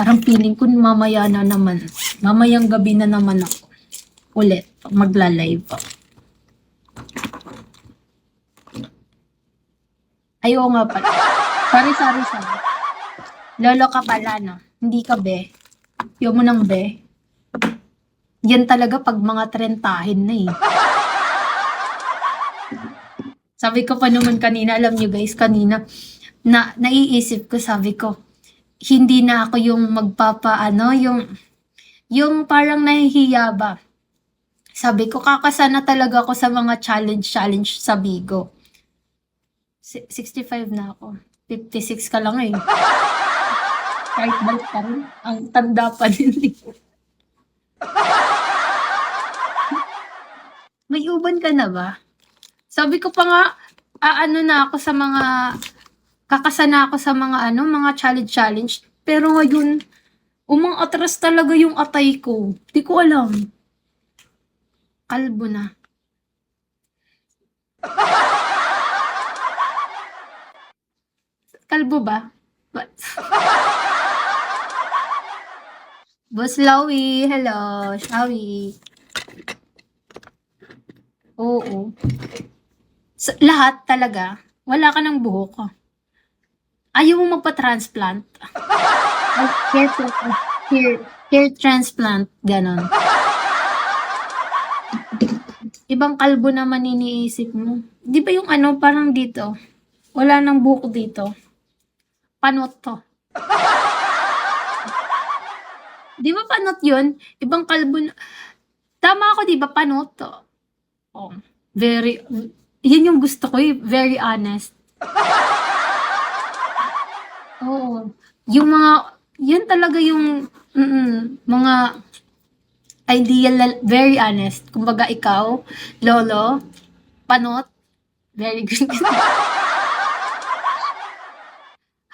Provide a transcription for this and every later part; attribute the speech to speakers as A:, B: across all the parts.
A: Parang feeling ko mamaya na naman. Mamayang gabi na naman ako. Ulit. Magla-live pa. Ay, oo nga pala. Sorry. Lolo ka pala, no? Hindi ka be. Yung mo nang be. Yan talaga pag mga trentahin na eh. Sabi ko pa naman kanina, alam nyo guys, kanina, naiisip ko, sabi ko, hindi na ako yung yung parang nahihiya ba. Sabi ko, kakasana talaga ako sa mga challenge sa Bigo. 65 na ako. 56 ka lang eh. Kahit balik pa rin, ang tanda pa din eh. May uban ka na ba? Sabi ko pa nga, kakasana ako sa mga mga challenge. Pero ngayon, atras talaga yung atay ko. Di ko alam. Kalbo na. Kalbo ba? What? Boss Lowy, hello. Shawi. Oo. Lahat talaga. Wala ka ng buhok. Ayaw mo magpa-transplant. Hair transplant, ganon. Ibang kalbo naman iniisip mo. Di ba yung parang dito? Wala nang buhok dito. Panot to. Di ba panot yun? Ibang kalbo na. Tama ako, di ba? Panot to. Oh, yun yung gusto ko eh. Very honest. Oo. Yun talaga yung mga ideal, very honest. Kumbaga ikaw, lolo, panot, very good.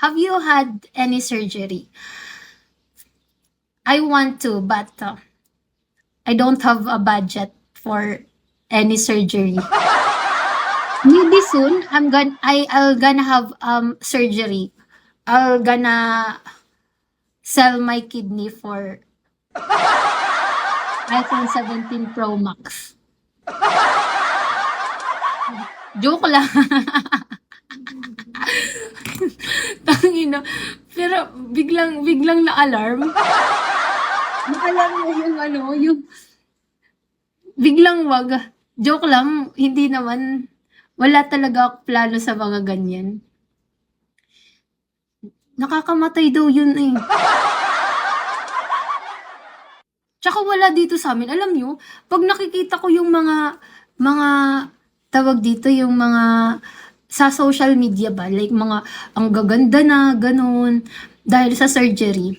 A: Have you had any surgery? I want to, but I don't have a budget for any surgery. Maybe soon, I'll gonna have surgery. I'll gonna sell my kidney for iPhone 17 Pro Max. Joke lang. Tangina. Pero biglang na-alarm. Na-alarm mo yung biglang wag. Joke lang, hindi naman. Wala talaga ako plano sa mga ganyan. Nakakamatay daw yun eh. Tsaka wala dito sa amin. Alam nyo, pag nakikita ko yung mga tawag dito, yung mga sa social media ba, like mga ang gaganda na, ganun, dahil sa surgery,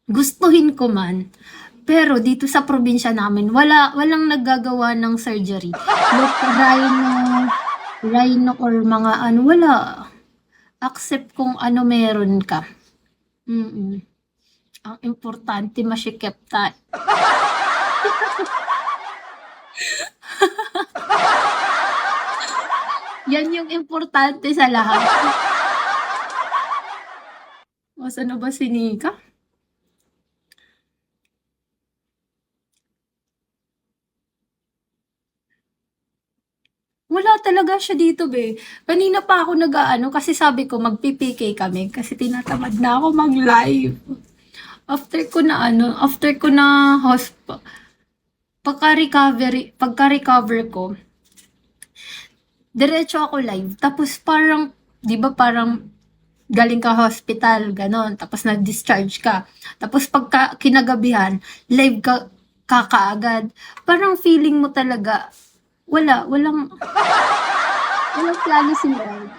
A: gustuhin ko man. Pero dito sa probinsya namin, walang naggagawa ng surgery. Like rhino or mga wala. Accept kung meron ka. Ang importante, masikip tayo. Yan yung importante sa lahat. Saan na ba si Nika? Wala talaga siya dito, be. Kanina pa ako kasi sabi ko magpi-PK kami kasi tinatamad na ako mag-live. After ko na pagka-recover ko, diretso ako live. Tapos parang, di ba parang galing ka hospital, ganon. Tapos na-discharge ka. Tapos pagka kinagabihan, live ka kakaagad. Parang feeling mo talaga, walang plano si Lord.